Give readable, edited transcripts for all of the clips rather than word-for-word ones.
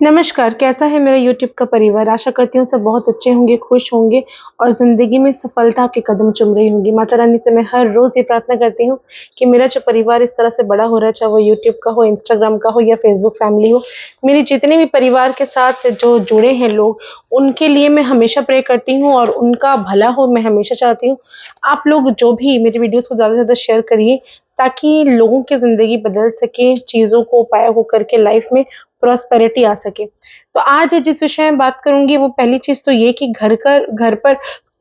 नमस्कार, कैसा है मेरा यूट्यूब का परिवार? आशा करती हूँ सब बहुत अच्छे होंगे, खुश होंगे और ज़िंदगी में सफलता के कदम चूम रही होंगी। माता रानी से मैं हर रोज़ ये प्रार्थना करती हूँ कि मेरा जो परिवार इस तरह से बड़ा हो रहा है, चाहे वो यूट्यूब का हो, इंस्टाग्राम का हो या फेसबुक फैमिली हो, मेरे जितने भी परिवार के साथ जो जुड़े हैं लोग, उनके लिए मैं हमेशा प्रे करती हूँ और उनका भला हो मैं हमेशा चाहती हूँ। आप लोग जो भी मेरी वीडियोज़ को ज़्यादा से ज़्यादा शेयर करिए ताकि लोगों की ज़िंदगी बदल सके, चीज़ों को उपायों को करके लाइफ़ में प्रॉस्पेरिटी आ सके। तो आज जिस विषय में बात करूँगी वो पहली चीज़ तो ये कि घर पर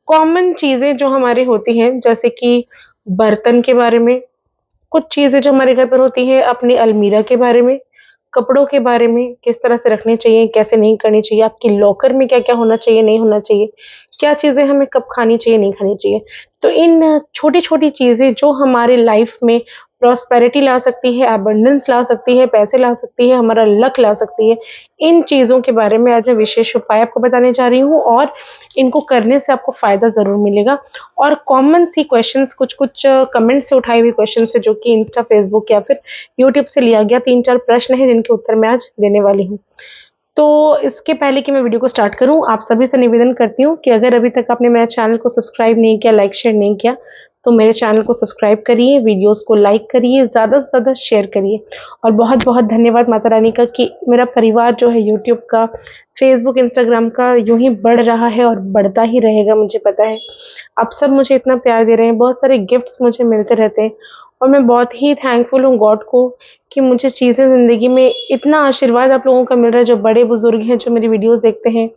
कॉमन चीज़ें जो हमारी होती हैं जैसे कि बर्तन के बारे में, कुछ चीज़ें जो हमारे घर पर होती हैं अपनी अलमीरा के बारे में, कपड़ों के बारे में, किस तरह से रखने चाहिए, कैसे नहीं करनी चाहिए, आपके लॉकर में क्या-क्या होना चाहिए, नहीं होना चाहिए, क्या चीज़ें हमें कब खानी चाहिए, नहीं खानी चाहिए। तो इन छोटी-छोटी चीज़ें जो हमारे लाइफ़ में प्रॉस्पेरिटी ला सकती है, अबंडेंस ला सकती है, पैसे ला सकती है, हमारा लक ला सकती है, इन चीज़ों के बारे में आज मैं विशेष उपाय आपको बताने जा रही हूँ और इनको करने से आपको फ़ायदा ज़रूर मिलेगा। और कॉमन सी क्वेश्चंस कुछ-कुछ कमेंट से उठाए हुए क्वेश्चंस है जो कि इंस्टा, फेसबुक या फिर यूट्यूब से लिया गया 3-4 प्रश्न हैं जिनके उत्तर मैं आज देने वाली हूँ। तो इसके पहले कि मैं वीडियो को स्टार्ट करूँ, आप सभी से निवेदन करती हूँ कि अगर अभी तक आपने मेरे चैनल को सब्सक्राइब नहीं किया, लाइक, शेयर नहीं किया, तो मेरे चैनल को सब्सक्राइब करिए, वीडियोज़ को लाइक करिए, ज़्यादा से ज़्यादा शेयर करिए। और बहुत-बहुत धन्यवाद माता रानी का कि मेरा परिवार जो है यूट्यूब का, फेसबुक, इंस्टाग्राम का यूँ ही बढ़ रहा है और बढ़ता ही रहेगा मुझे पता है। आप सब मुझे इतना प्यार दे रहे हैं, बहुत सारे गिफ्ट्स मुझे मिलते रहते हैं और मैं बहुत ही थैंकफुल हूँ गॉड को कि मुझे चीज़ें ज़िंदगी में इतना आशीर्वाद आप लोगों का मिल रहा है, जो बड़े-बुज़ुर्ग हैं, जो मेरी वीडियोज़ देखते हैं,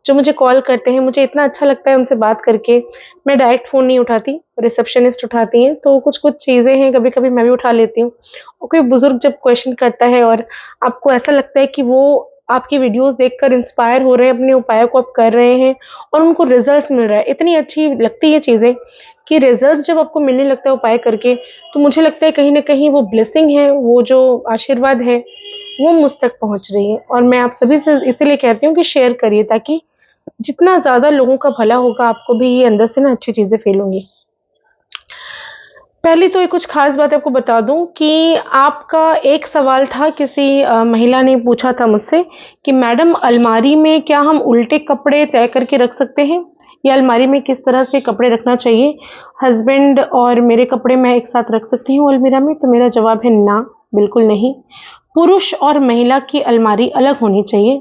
जो मुझे कॉल करते हैं, मुझे इतना अच्छा लगता है उनसे बात करके। मैं डायरेक्ट फ़ोन नहीं उठाती, रिसेप्शनिस्ट उठाती हैं, तो कुछ-कुछ चीज़ें हैं, कभी-कभी मैं भी उठा लेती हूँ। और कोई बुज़ुर्ग जब क्वेश्चन करता है और आपको ऐसा लगता है कि वो आपकी वीडियोज़ देखकर इंस्पायर हो रहे हैं, अपने उपायों को आप कर रहे हैं और उनको रिज़ल्ट्स मिल रहा है। इतनी अच्छी लगती है चीज़ें कि रिज़ल्ट्स जब आपको मिलने लगता है उपाय करके, तो मुझे लगता है कहीं न कहीं वो ब्लेसिंग है, वो जो आशीर्वाद है, वो मुझ तक पहुँच रही है। और मैं आप सभी से इसीलिए कहती हूँ कि शेयर करिए ताकि जितना ज़्यादा लोगों का भला होगा, आपको भी ये अंदर से ना अच्छी चीज़ें फ़ील होंगी। पहले तो ये कुछ ख़ास बात आपको बता दूँ कि आपका एक सवाल था किसी महिला ने पूछा था मुझसे कि मैडम अलमारी में क्या हम उल्टे कपड़े तय करके रख सकते हैं? या अलमारी में किस तरह से कपड़े रखना चाहिए? हस्बैंड और मेरे कपड़े मैं एक साथ रख सकती हूँ अलमीरा में? तो मेरा जवाब है ना, बिल्कुल नहीं। पुरुष और महिला की अलमारी अलग होनी चाहिए।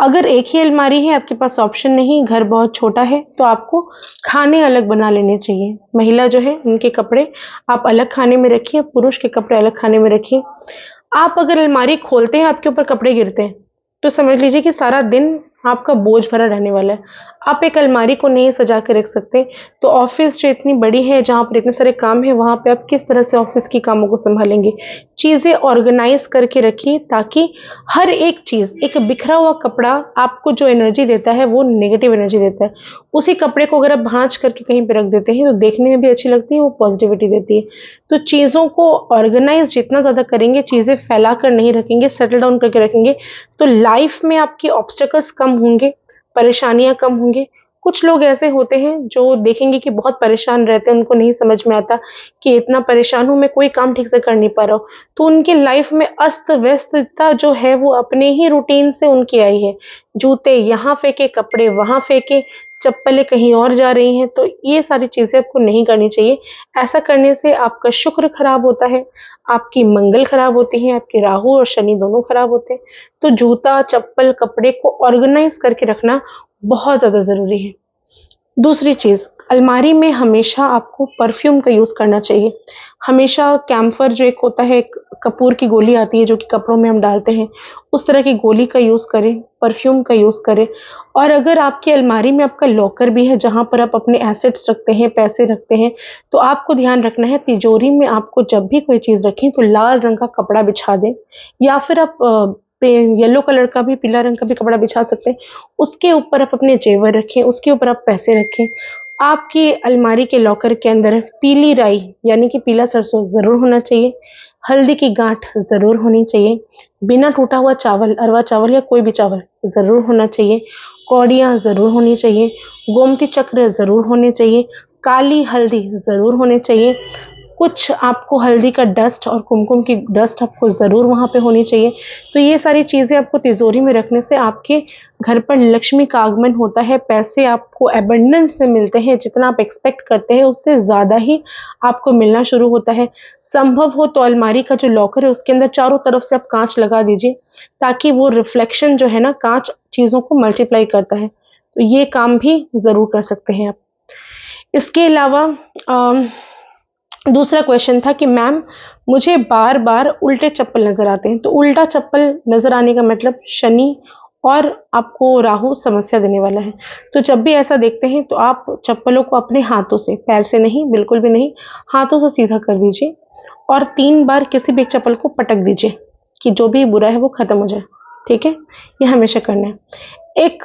अगर एक ही अलमारी है, आपके पास ऑप्शन नहीं, घर बहुत छोटा है, तो आपको खाने अलग बना लेने चाहिए। महिला जो है, उनके कपड़े आप अलग खाने में रखिए, पुरुष के कपड़े अलग खाने में रखिए। आप अगर अलमारी खोलते हैं, आपके ऊपर कपड़े गिरते हैं, तो समझ लीजिए कि सारा दिन आपका बोझ भरा रहने वाला है। आप एक अलमारी को नहीं सजा के रख सकते, तो ऑफ़िस जो इतनी बड़ी है, जहाँ पर इतने सारे काम हैं, वहाँ पे आप किस तरह से ऑफ़िस के कामों को सँभालेंगे? चीज़ें ऑर्गेनाइज़ करके रखिए ताकि हर एक चीज़, एक बिखरा हुआ कपड़ा आपको जो एनर्जी देता है, वो नेगेटिव एनर्जी देता है। उसी कपड़े को अगर आप भाँज करके कहीं पे रख देते हैं, तो देखने में भी अच्छी लगती है, वो पॉज़िटिविटी देती है। तो चीज़ों को ऑर्गेनाइज़ जितना ज़्यादा करेंगे, चीज़ें फैला कर नहीं रखेंगे, सेटल डाउन करके रखेंगे, तो लाइफ़ में आपकी ऑब्स्टेकल्स कम होंगे, परेशानियाँ कम होंगी। कुछ लोग ऐसे होते हैं जो देखेंगे कि बहुत परेशान रहते हैं, उनको नहीं समझ में आता कि इतना परेशान हूँ, मैं कोई काम ठीक से कर नहीं पा रहा हूँ। तो उनकी लाइफ़ में अस्त-व्यस्तता जो है वो अपने ही रूटीन से उनकी आई है। जूते यहाँ फेंके, कपड़े वहाँ फेंके, चप्पलें कहीं और जा रही हैं, तो ये सारी चीज़ें आपको नहीं करनी चाहिए। ऐसा करने से आपका शुक्र खराब होता है, आपकी मंगल खराब होती है, आपके राहु और शनि दोनों खराब होते हैं। तो जूता, चप्पल, कपड़े को ऑर्गेनाइज़ करके रखना बहुत ज़्यादा ज़रूरी है। दूसरी चीज़, अलमारी में हमेशा आपको परफ्यूम का यूज़ करना चाहिए। हमेशा कैम्फर जो एक होता है, एक कपूर की गोली आती है जो कि कपड़ों में हम डालते हैं, उस तरह की गोली का यूज़ करें, परफ्यूम का यूज़ करें। और अगर आपकी अलमारी में आपका लॉकर भी है जहाँ पर आप अपने एसेट्स रखते हैं, पैसे रखते हैं, तो आपको ध्यान रखना है तिजोरी में आपको जब भी कोई चीज़ रखें तो लाल रंग का कपड़ा बिछा दें या फिर आप येलो कलर का भी, पीला रंग का भी कपड़ा बिछा सकते हैं। उसके ऊपर आप अपने जेवर रखें, उसके ऊपर आप पैसे रखें। आपकी अलमारी के लॉकर के अंदर पीली राई यानी कि पीला सरसों ज़रूर होना चाहिए, हल्दी की गाँठ ज़रूर होनी चाहिए, बिना टूटा हुआ चावल, अरवा चावल या कोई भी चावल ज़रूर होना चाहिए, कौड़ियाँ ज़रूर होनी चाहिए, गोमती चक्र ज़रूर होने चाहिए, काली हल्दी ज़रूर होने चाहिए। कुछ आपको हल्दी का डस्ट और कुमकुम की डस्ट आपको ज़रूर वहाँ पे होनी चाहिए। तो ये सारी चीज़ें आपको तिजोरी में रखने से आपके घर पर लक्ष्मी का आगमन होता है, पैसे आपको एबंडेंस में मिलते हैं, जितना आप एक्सपेक्ट करते हैं उससे ज़्यादा ही आपको मिलना शुरू होता है। संभव हो तो अलमारी का जो लॉकर है उसके अंदर चारों तरफ से आप कांच लगा दीजिए, ताकि वो रिफ्लेक्शन जो है ना, कांच चीज़ों को मल्टीप्लाई करता है। तो ये काम भी ज़रूर कर सकते हैं आप। इसके अलावा दूसरा क्वेश्चन था कि मैम मुझे बार बार उल्टे चप्पल नज़र आते हैं। तो उल्टा चप्पल नज़र आने का मतलब शनि और आपको राहु समस्या देने वाला है। तो जब भी ऐसा देखते हैं तो आप चप्पलों को अपने हाथों से, पैर से नहीं, बिल्कुल भी नहीं, हाथों से सीधा कर दीजिए और 3 बार किसी भी एक चप्पल को पटक दीजिए कि जो भी बुरा है वो खत्म हो जाए। ठीक है, ये हमेशा करना है। एक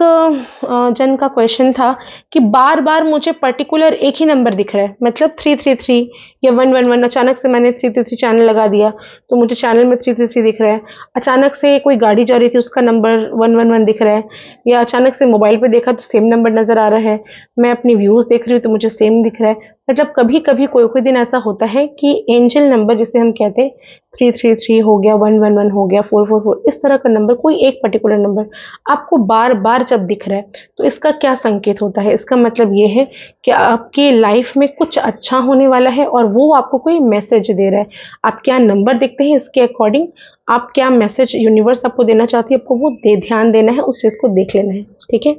जन का क्वेश्चन था कि बार बार मुझे पर्टिकुलर एक ही नंबर दिख रहा है, मतलब 333 या 111। अचानक से मैंने 333 चैनल लगा दिया तो मुझे चैनल में 333 दिख रहा है। अचानक से कोई गाड़ी जा रही थी उसका नंबर 111 दिख रहा है, या अचानक से मोबाइल पे देखा तो सेम नंबर नज़र आ रहा है। मैं अपनी व्यूज़ देख रही हूँ तो मुझे सेम दिख रहा है। मतलब कभी कभी कोई कोई दिन ऐसा होता है कि एंजल नंबर जिसे हम कहते हैं 333 हो गया, 111 हो गया, 444, इस तरह का नंबर, कोई एक पर्टिकुलर नंबर आपको बार बार जब दिख रहा है तो इसका क्या संकेत होता है? इसका मतलब ये है कि आपकी लाइफ में कुछ अच्छा होने वाला है और वो आपको कोई मैसेज दे रहा है। आप क्या नंबर देखते हैं इसके अकॉर्डिंग आप क्या मैसेज यूनिवर्स आपको देना चाहती है, आपको वो ध्यान देना है, उस चीज़ को देख लेना है। ठीक है।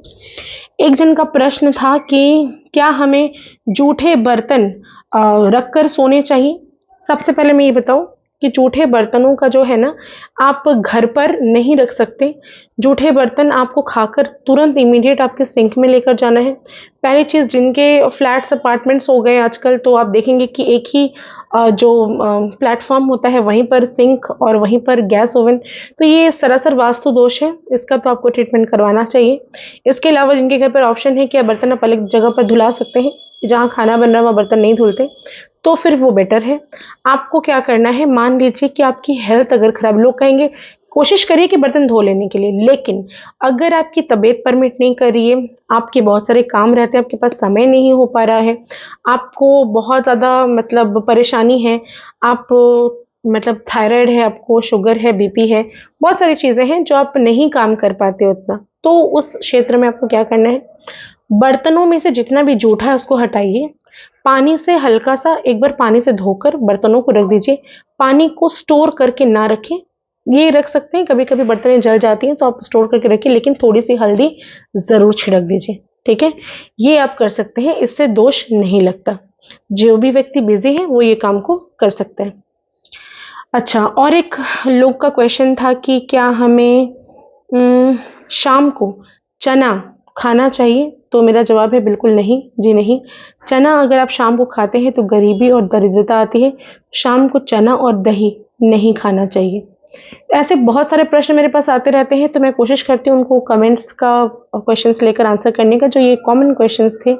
एक जन का प्रश्न था कि क्या हमें जूठे बर्तन रखकर सोने चाहिए? सबसे पहले मैं ये बताऊं कि जूठे बर्तनों का जो है ना, आप घर पर नहीं रख सकते। जूठे बर्तन आपको खाकर तुरंत इमीडिएट आपके सिंक में लेकर जाना है। पहली चीज़, जिनके फ्लैट्स अपार्टमेंट्स हो गए आजकल, तो आप देखेंगे कि एक ही जो प्लेटफॉर्म होता है वहीं पर सिंक और वहीं पर गैस ओवन। तो ये सरासर वास्तु दोष है, इसका तो आपको ट्रीटमेंट करवाना चाहिए। इसके अलावा जिनके घर पर ऑप्शन है कि आप बर्तन आप अलग जगह पर धुला सकते हैं, जहाँ खाना बन रहा है वहाँ बर्तन नहीं धुलते, तो फिर वो बेटर है। आपको क्या करना है, मान लीजिए कि आपकी हेल्थ अगर खराब, लोग कहेंगे कोशिश करिए कि बर्तन धो लेने के लिए, लेकिन अगर आपकी तबीयत परमिट नहीं कर रही है, आपके बहुत सारे काम रहते हैं, आपके पास समय नहीं हो पा रहा है, आपको बहुत ज़्यादा मतलब परेशानी है, आप मतलब थायराइड है, आपको शुगर है, बीपी है, बहुत सारी चीज़ें हैं जो आप नहीं काम कर पाते उतना, तो उस क्षेत्र में आपको क्या करना है, बर्तनों में से जितना भी जूठा है उसको हटाइए, पानी से हल्का सा एक बार पानी से धोकर बर्तनों को रख दीजिए। पानी को स्टोर करके ना रखें, ये रख सकते हैं, कभी कभी बर्तनें जल जाती हैं तो आप स्टोर करके रखिए, लेकिन थोड़ी सी हल्दी ज़रूर छिड़क दीजिए। ठीक है, ये आप कर सकते हैं, इससे दोष नहीं लगता। जो भी व्यक्ति बिजी है वो ये काम को कर सकते हैं। अच्छा, और एक लोग का क्वेश्चन था कि क्या हमें शाम को चना खाना चाहिए? तो मेरा जवाब है बिल्कुल नहीं, जी नहीं। चना अगर आप शाम को खाते हैं तो गरीबी और दरिद्रता आती है। शाम को चना और दही नहीं खाना चाहिए। ऐसे बहुत सारे प्रश्न मेरे पास आते रहते हैं, तो मैं कोशिश करती हूँ उनको कमेंट्स का क्वेश्चंस लेकर आंसर करने का। जो ये कॉमन क्वेश्चंस थे,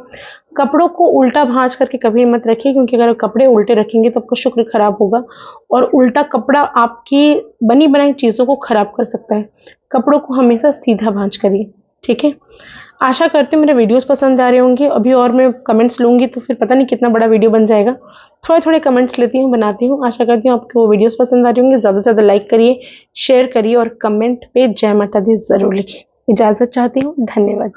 कपड़ों को उल्टा भांज करके कभी मत रखिए, क्योंकि अगर कपड़े उल्टे रखेंगे तो आपका शुक्र खराब होगा और उल्टा कपड़ा आपकी बनी बनाई चीज़ों को खराब कर सकता है। कपड़ों को हमेशा सीधा भांज करिए। ठीक है, आशा करती हूँ मेरे वीडियोस पसंद आ रहे होंगे। अभी और मैं कमेंट्स लूँगी तो फिर पता नहीं कितना बड़ा वीडियो बन जाएगा। थोड़े थोड़े कमेंट्स लेती हूँ, बनाती हूँ। आशा करती हूँ आपको वो वीडियोस पसंद आ रही होंगे। ज़्यादा से ज़्यादा लाइक करिए, शेयर करिए और कमेंट पे जय माता दी ज़रूर लिखिए। इजाज़त चाहती हूँ, धन्यवाद।